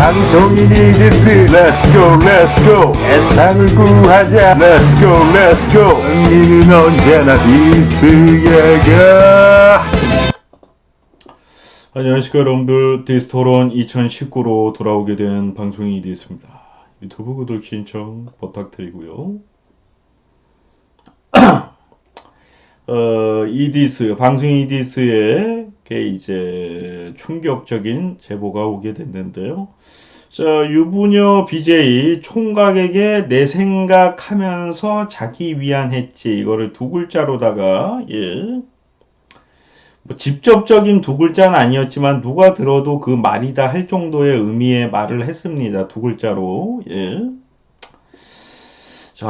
방송인이 디스 Let's go Let's go 세상을 구하자 Let's go Let's go 승리는 언제나 디스에게. 안녕하십니까 여러분들, 디스토론 2019로 돌아오게 된 방송인이 디스입니다. 유튜브 구독 신청 부탁드리고요. 이디스 방송인 이디스에 이제 충격적인 제보가 오게 됐는데요. 자, 유부녀 BJ 총각에게 내 생각하면서 자기 위안 했지, 이거를 두 글자로다가 뭐 직접적인 두 글자는 아니었지만 누가 들어도 그 말이다 할 정도의 의미의 말을 했습니다. 두 글자로. 자,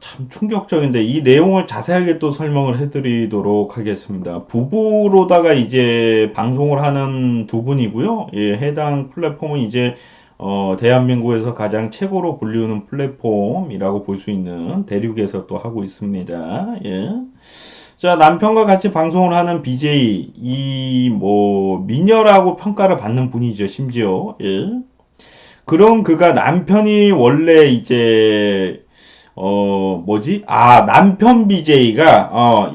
참 충격적인데 이 내용을 자세하게 또 설명을 해드리도록 하겠습니다. 부부로다가 이제 방송을 하는 두 분이고요. 해당 플랫폼은 이제 대한민국에서 가장 최고로 불리우는 플랫폼이라고 볼 수 있는 대륙에서 또 하고 있습니다. 자, 남편과 같이 방송을 하는 BJ, 미녀라고 평가를 받는 분이죠, 심지어. 그럼 그가 남편이 원래 이제, 남편 BJ가,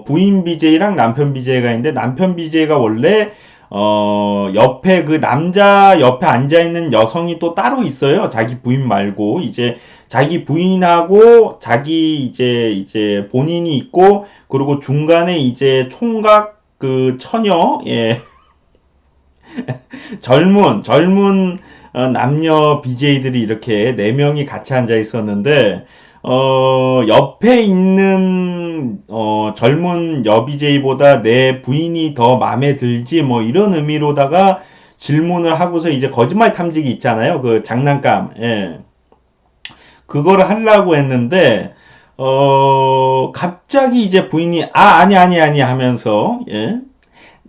부인 BJ랑 남편 BJ가 있는데, 남편 BJ가 원래, 옆에 그 남자 옆에 앉아있는 여성이 또 따로 있어요. 자기 부인 말고. 이제, 자기 부인하고 자기 이제 본인이 있고, 그리고 중간에 이제 총각 그 처녀, 젊은 남녀 BJ들이 이렇게 4명이 같이 앉아 있었는데, 옆에 있는 젊은 여 BJ보다 내 부인이 더 마음에 들지, 뭐 이런 의미로다가 질문을 하고서 이제 거짓말 탐지기 있잖아요. 그 장난감. 그거를 하려고 했는데, 갑자기 이제 부인이, 아니 하면서,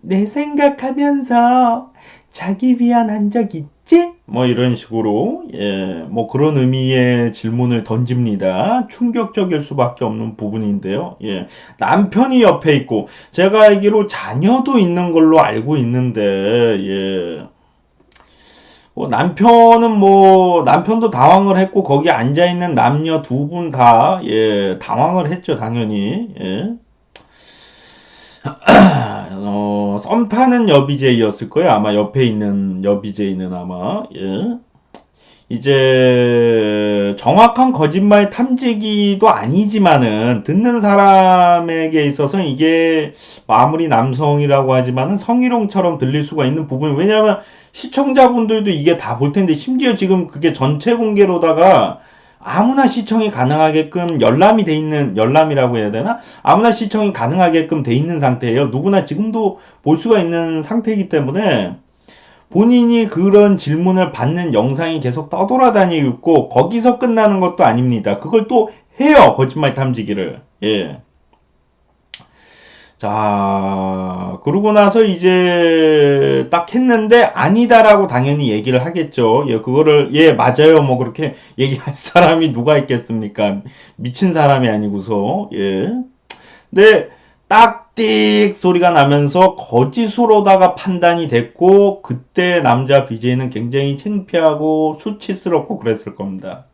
내 생각하면서 자기 위안 한 적 있지? 뭐 이런 식으로, 뭐 그런 의미의 질문을 던집니다. 충격적일 수밖에 없는 부분인데요. 남편이 옆에 있고, 제가 알기로 자녀도 있는 걸로 알고 있는데, 남편도 당황을 했고, 거기 앉아있는 남녀 두 분 다, 당황을 했죠, 당연히. 썸 타는 여 BJ였을 거예요. 아마 옆에 있는 여 BJ는 아마, 이제, 정확한 거짓말 탐지기도 아니지만은, 듣는 사람에게 있어서 이게, 아무리 남성이라고 하지만은 성희롱처럼 들릴 수가 있는 부분이, 왜냐면, 시청자분들도 이게 다 볼 텐데, 심지어 지금 그게 전체 공개로다가, 아무나 시청이 가능하게끔 열람이라고 해야 되나? 아무나 시청이 가능하게끔 돼 있는 상태예요. 누구나 지금도 볼 수가 있는 상태이기 때문에, 본인이 그런 질문을 받는 영상이 계속 떠돌아다니고 있고, 거기서 끝나는 것도 아닙니다. 그걸 또 해요, 거짓말 탐지기를. 자, 그러고 나서 이제 딱 했는데 아니다라고 당연히 얘기를 하겠죠. 그거를 맞아요 뭐 그렇게 얘기할 사람이 누가 있겠습니까? 미친 사람이 아니고서. 근데 딱 띡 소리가 나면서 거짓으로다가 판단이 됐고, 그때 남자 BJ는 굉장히 창피하고 수치스럽고 그랬을 겁니다.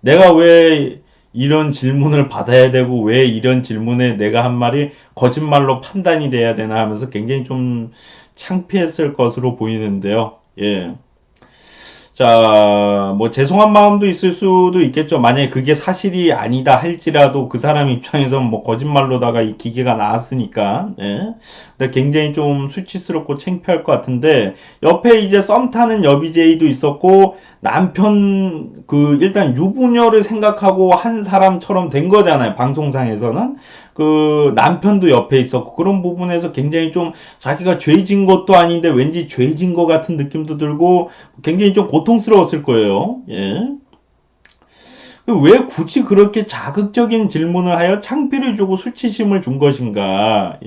내가 왜 이런 질문을 받아야 되고, 왜 이런 질문에 내가 한 말이 거짓말로 판단이 돼야 되나 하면서 굉장히 좀 창피했을 것으로 보이는데요. 자, 뭐 죄송한 마음도 있을 수도 있겠죠. 만약에 그게 사실이 아니다 할지라도 그 사람 입장에서는 뭐 거짓말로다가 이 기계가 나왔으니까. 근데 굉장히 좀 수치스럽고 창피할 것 같은데, 옆에 이제 썸 타는 여 BJ도 있었고, 남편 일단 유부녀를 생각하고 한 사람처럼 된 거잖아요. 방송상에서는. 남편도 옆에 있었고, 그런 부분에서 굉장히 좀 자기가 죄진 것도 아닌데 왠지 죄진 것 같은 느낌도 들고, 굉장히 좀 고통스러웠을 거예요. 왜 굳이 그렇게 자극적인 질문을 하여 창피를 주고 수치심을 준 것인가?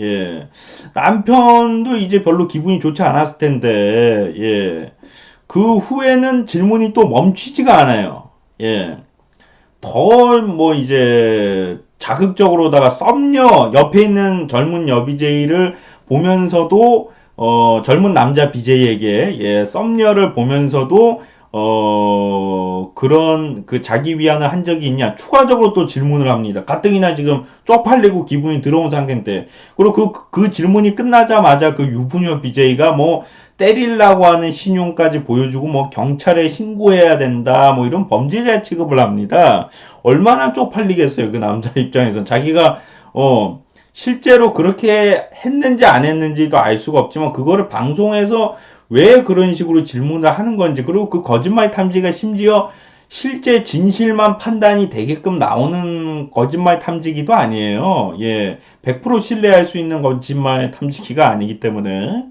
남편도 이제 별로 기분이 좋지 않았을 텐데, 그 후에는 질문이 또 멈추지가 않아요. 더 이제 자극적으로다가 썸녀 옆에 있는 젊은 여 BJ를 보면서도 젊은 남자 BJ에게 예, 썸녀를 보면서도 그런 그 자기 위안을 한 적이 있냐 추가적으로 또 질문을 합니다. 가뜩이나 지금 쪽팔리고 기분이 더러운 상태인데 그리고 그 질문이 끝나자마자 그 유부녀 BJ가 뭐 때리려고 하는 신용까지 보여주고 뭐 경찰에 신고해야 된다 뭐 이런 범죄자 취급을 합니다. 얼마나 쪽팔리겠어요 그 남자 입장에선 자기가 실제로 그렇게 했는지 안 했는지도 알 수가 없지만 그거를 방송에서 왜 그런 식으로 질문을 하는 건지 그리고 그 거짓말 탐지가 심지어 실제 진실만 판단이 되게끔 나오는 거짓말 탐지기도 아니에요. 예, 100% 신뢰할 수 있는 거짓말 탐지기가 아니기 때문에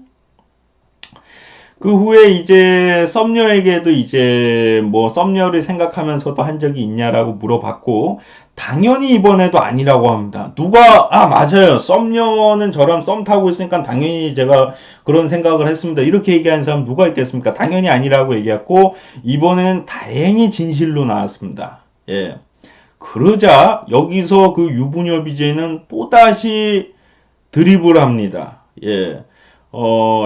그 후에 이제 썸녀에게도 이제 뭐 썸녀를 생각하면서도 한 적이 있냐라고 물어봤고 당연히 이번에도 아니라고 합니다. 누가 맞아요. 썸녀는 저랑 썸 타고 있으니까 당연히 제가 그런 생각을 했습니다. 이렇게 얘기하는 사람 누가 있겠습니까? 당연히 아니라고 얘기했고 이번엔 다행히 진실로 나왔습니다. 예. 그러자 여기서 그 유부녀 BJ는 또다시 드립을 합니다. 예.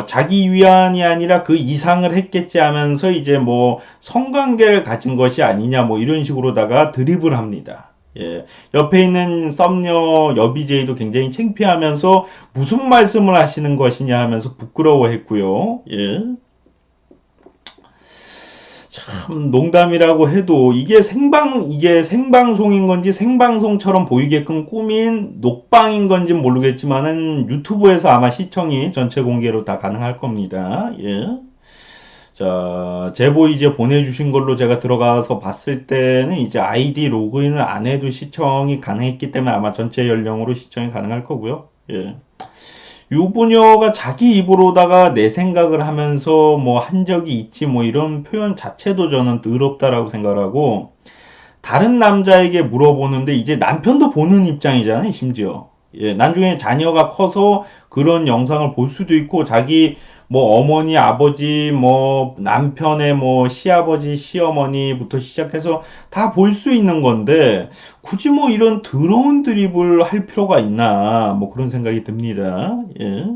자기 위안이 아니라 그 이상을 했겠지 하면서 이제 뭐 성관계를 가진 것이 아니냐 뭐 이런 식으로다가 드립을 합니다. 예. 옆에 있는 썸녀 여비제이도 굉장히 창피하면서 무슨 말씀을 하시는 것이냐 하면서 부끄러워했고요. 예. 참 농담이라고 해도 이게 생방송인 건지 생방송처럼 보이게끔 꾸민 녹방인 건지 모르겠지만은 유튜브에서 아마 시청이 전체 공개로 다 가능할 겁니다. 예. 자, 제보 이제 보내주신 걸로 제가 들어가서 봤을 때는 이제 아이디 로그인을 안 해도 시청이 가능했기 때문에 아마 전체 연령으로 시청이 가능할 거고요. 예. 유부녀가 자기 입으로다가 내 생각을 하면서 뭐 한 적이 있지 뭐 이런 표현 자체도 저는 더럽다라고 생각을 하고 다른 남자에게 물어보는데 이제 남편도 보는 입장이잖아요 심지어 예, 나중에 자녀가 커서 그런 영상을 볼 수도 있고 자기 뭐 어머니 아버지 뭐 남편의 뭐 시아버지 시어머니부터 시작해서 다 볼 수 있는 건데 굳이 뭐 이런 더러운 드립을 할 필요가 있나 뭐 그런 생각이 듭니다. 예.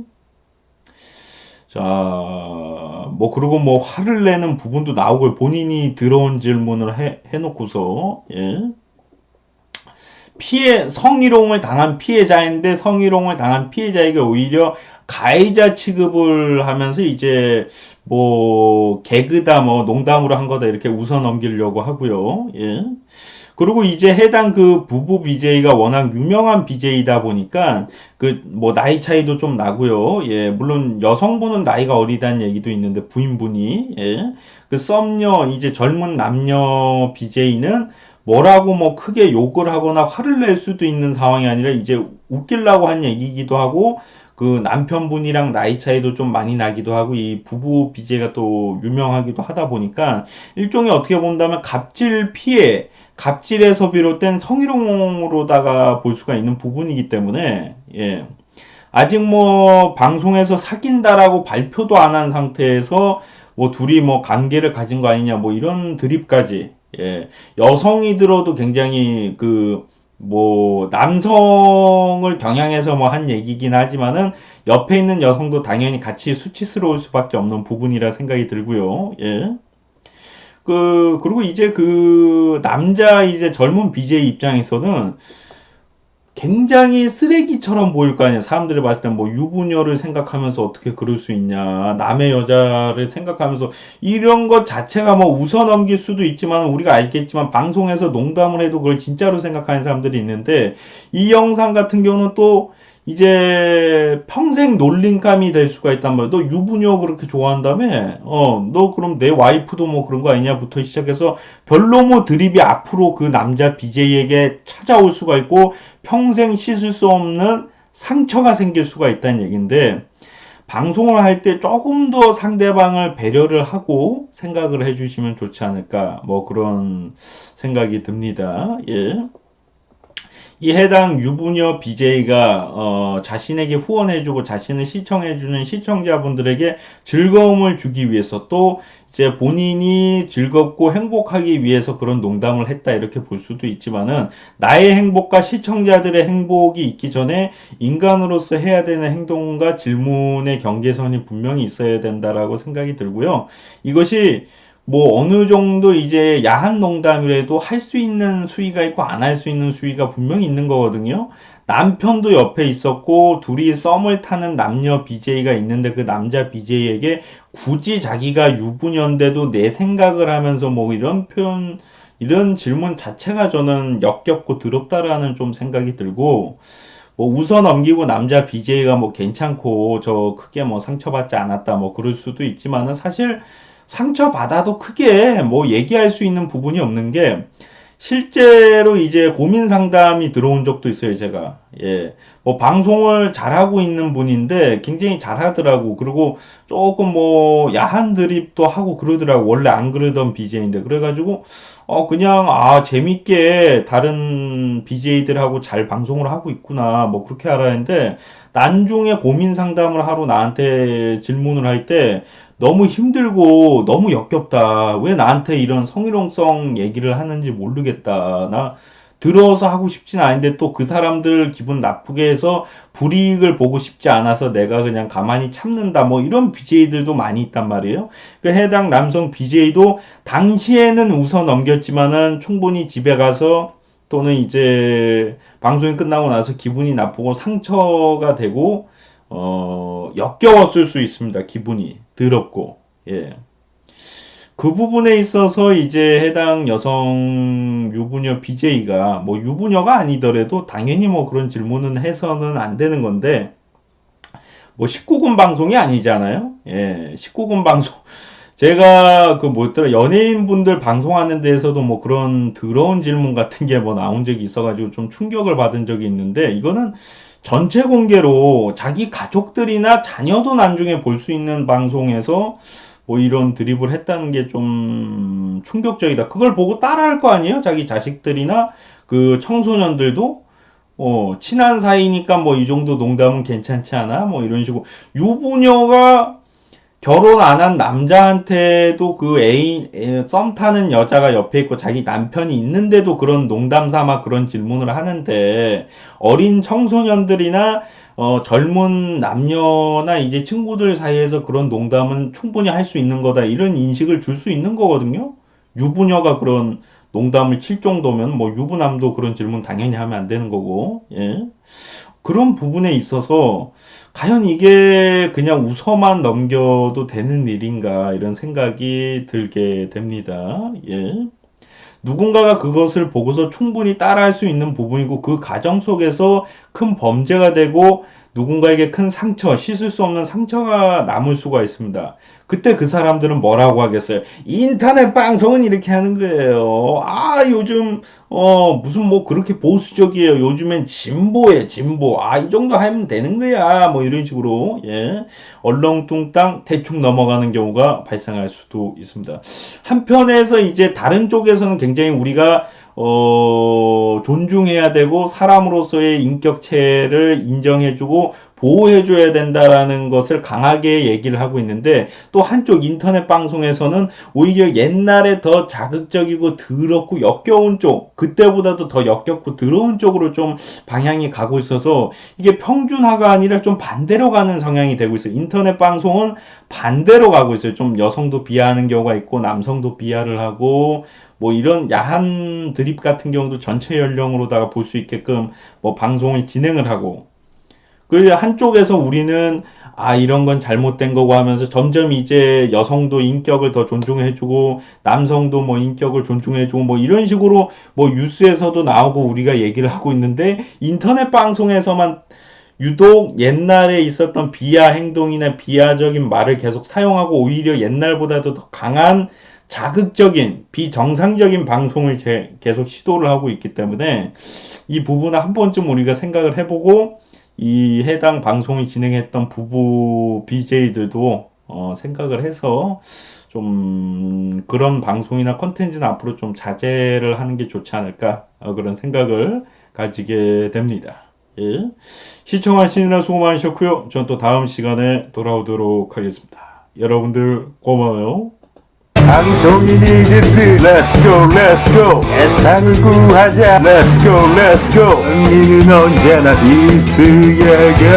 자, 뭐 그리고 뭐 화를 내는 부분도 나오고 본인이 더러운 질문을 해놓고서 예. 성희롱을 당한 피해자인데 성희롱을 당한 피해자에게 오히려 가해자 취급을 하면서 이제 뭐 개그다 뭐 농담으로 한 거다 이렇게 웃어 넘기려고 하고요. 예. 그리고 이제 해당 그 부부 BJ가 워낙 유명한 BJ이다 보니까 그 뭐 나이 차이도 좀 나고요. 예, 물론 여성분은 나이가 어리다는 얘기도 있는데 부인분이 예, 그 썸녀 이제 젊은 남녀 BJ는 뭐라고 뭐 크게 욕을 하거나 화를 낼 수도 있는 상황이 아니라 이제 웃기려고 한 얘기이기도 하고 그 남편분이랑 나이 차이도 좀 많이 나기도 하고 이 부부 BJ가 또 유명하기도 하다 보니까 일종의 어떻게 본다면 갑질 피해 갑질에서 비롯된 성희롱으로다가 볼 수가 있는 부분이기 때문에 예. 아직 뭐 방송에서 사귄다라고 발표도 안 한 상태에서 뭐 둘이 뭐 관계를 가진 거 아니냐 뭐 이런 드립까지 예. 여성이 들어도 굉장히 그 뭐 남성을 겨냥해서 뭐 한 얘기긴 하지만은 옆에 있는 여성도 당연히 같이 수치스러울 수밖에 없는 부분이라 생각이 들고요. 예. 그리고 이제 그 남자 이제 젊은 BJ 입장에서는 굉장히 쓰레기처럼 보일 거 아니야. 사람들이 봤을 땐 뭐 유부녀를 생각하면서 어떻게 그럴 수 있냐. 남의 여자를 생각하면서 이런 것 자체가 뭐 웃어 넘길 수도 있지만 우리가 알겠지만 방송에서 농담을 해도 그걸 진짜로 생각하는 사람들이 있는데 이 영상 같은 경우는 또 이제 평생 놀림감이 될 수가 있단 말이야. 너 유부녀 그렇게 좋아한다며? 너 그럼 내 와이프도 뭐 그런 거 아니냐부터 시작해서 별로 뭐 드립이 앞으로 그 남자 BJ에게 찾아올 수가 있고 평생 씻을 수 없는 상처가 생길 수가 있다는 얘기인데 방송을 할 때 조금 더 상대방을 배려를 하고 생각을 해주시면 좋지 않을까 뭐 그런 생각이 듭니다. 예. 이 해당 유부녀 BJ가 자신에게 후원해주고 자신을 시청해주는 시청자분들에게 즐거움을 주기 위해서 또 이제 본인이 즐겁고 행복하기 위해서 그런 농담을 했다 이렇게 볼 수도 있지만은 나의 행복과 시청자들의 행복이 있기 전에 인간으로서 해야 되는 행동과 질문의 경계선이 분명히 있어야 된다라고 생각이 들고요. 이것이 뭐 어느 정도 이제 야한 농담이라도 할 수 있는 수위가 있고 안 할 수 있는 수위가 분명히 있는 거거든요. 남편도 옆에 있었고 둘이 썸을 타는 남녀 BJ가 있는데 그 남자 BJ에게 굳이 자기가 유부녀인데도 내 생각을 하면서 뭐 이런 표현 이런 질문 자체가 저는 역겹고 더럽다라는 좀 생각이 들고 뭐 웃어 넘기고 남자 BJ가 뭐 괜찮고 저 크게 뭐 상처받지 않았다 뭐 그럴 수도 있지만은 사실 상처받아도 크게 뭐 얘기할 수 있는 부분이 없는 게 실제로 이제 고민 상담이 들어온 적도 있어요, 제가. 예. 뭐 방송을 잘하고 있는 분인데 굉장히 잘하더라고. 그리고 조금 뭐 야한 드립도 하고 그러더라고. 원래 안 그러던 BJ인데. 그래가지고 그냥 재밌게 다른 BJ들하고 잘 방송을 하고 있구나. 뭐 그렇게 알았는데 나중에 고민 상담을 하러 나한테 질문을 할 때 너무 힘들고 너무 역겹다. 왜 나한테 이런 성희롱성 얘기를 하는지 모르겠다. 나 들어서 하고 싶진 않은데 또 그 사람들 기분 나쁘게 해서 불이익을 보고 싶지 않아서 내가 그냥 가만히 참는다. 뭐 이런 BJ들도 많이 있단 말이에요. 그 해당 남성 BJ도 당시에는 웃어 넘겼지만은 충분히 집에 가서 또는 이제 방송이 끝나고 나서 기분이 나쁘고 상처가 되고 역겨웠을 수 있습니다. 기분이 더럽고 예. 그 부분에 있어서 이제 해당 여성 유부녀 BJ가 뭐 유부녀가 아니더라도 당연히 뭐 그런 질문은 해서는 안 되는 건데 뭐 19금 방송이 아니잖아요. 예, 19금 방송 제가 그 뭐였더라 연예인분들 방송하는 데에서도 뭐 그런 더러운 질문 같은 게 뭐 나온 적이 있어가지고 좀 충격을 받은 적이 있는데 이거는 전체 공개로 자기 가족들이나 자녀도 나중에 볼 수 있는 방송에서 뭐 이런 드립을 했다는 게 좀 충격적이다. 그걸 보고 따라할 거 아니에요? 자기 자식들이나 그 청소년들도 친한 사이니까 뭐 이 정도 농담은 괜찮지 않아? 뭐 이런 식으로 유부녀가 결혼 안 한 남자한테도 그 썸 타는 여자가 옆에 있고 자기 남편이 있는데도 그런 농담 삼아 그런 질문을 하는데 어린 청소년들이나 젊은 남녀나 이제 친구들 사이에서 그런 농담은 충분히 할 수 있는 거다. 이런 인식을 줄 수 있는 거거든요. 유부녀가 그런 농담을 칠 정도면 뭐 유부남도 그런 질문 당연히 하면 안 되는 거고. 예. 그런 부분에 있어서 과연 이게 그냥 웃어만 넘겨도 되는 일인가 이런 생각이 들게 됩니다. 예. 누군가가 그것을 보고서 충분히 따라할 수 있는 부분이고 그 과정 속에서 큰 범죄가 되고 누군가에게 큰 상처, 씻을 수 없는 상처가 남을 수가 있습니다. 그때 그 사람들은 뭐라고 하겠어요? 인터넷 방송은 이렇게 하는 거예요. 요즘 무슨 뭐 그렇게 보수적이에요. 요즘엔 진보에 진보. 이 정도 하면 되는 거야. 뭐 이런 식으로 예. 얼렁뚱땅 대충 넘어가는 경우가 발생할 수도 있습니다. 한편에서 이제 다른 쪽에서는 굉장히 우리가 존중해야 되고 사람으로서의 인격체를 인정해주고 보호해줘야 된다라는 것을 강하게 얘기를 하고 있는데 또 한쪽 인터넷 방송에서는 오히려 옛날에 더 자극적이고 더럽고 역겨운 쪽 그때보다도 더 역겹고 더러운 쪽으로 좀 방향이 가고 있어서 이게 평준화가 아니라 좀 반대로 가는 성향이 되고 있어요. 인터넷 방송은 반대로 가고 있어요. 좀 여성도 비하하는 경우가 있고 남성도 비하를 하고 뭐 이런 야한 드립 같은 경우도 전체 연령으로다가 볼 수 있게끔 뭐 방송을 진행을 하고 그리고 한쪽에서 우리는 이런 건 잘못된 거고 하면서 점점 이제 여성도 인격을 더 존중해주고 남성도 뭐 인격을 존중해주고 뭐 이런 식으로 뭐 뉴스에서도 나오고 우리가 얘기를 하고 있는데 인터넷 방송에서만 유독 옛날에 있었던 비하 행동이나 비하적인 말을 계속 사용하고 오히려 옛날보다도 더 강한 자극적인 비정상적인 방송을 계속 시도를 하고 있기 때문에 이 부분을 한 번쯤 우리가 생각을 해보고 이 해당 방송을 진행했던 부부 BJ들도 생각을 해서 좀 그런 방송이나 컨텐츠는 앞으로 좀 자제를 하는 게 좋지 않을까 그런 생각을 가지게 됩니다. 예. 시청하시느라 수고 많으셨고요. 전 또 다음 시간에 돌아오도록 하겠습니다. 여러분들 고마워요. 방송인이 됐듯 Let's go let's go 세상을 구하자 Let's go let's go 승리는 언제나 히트야가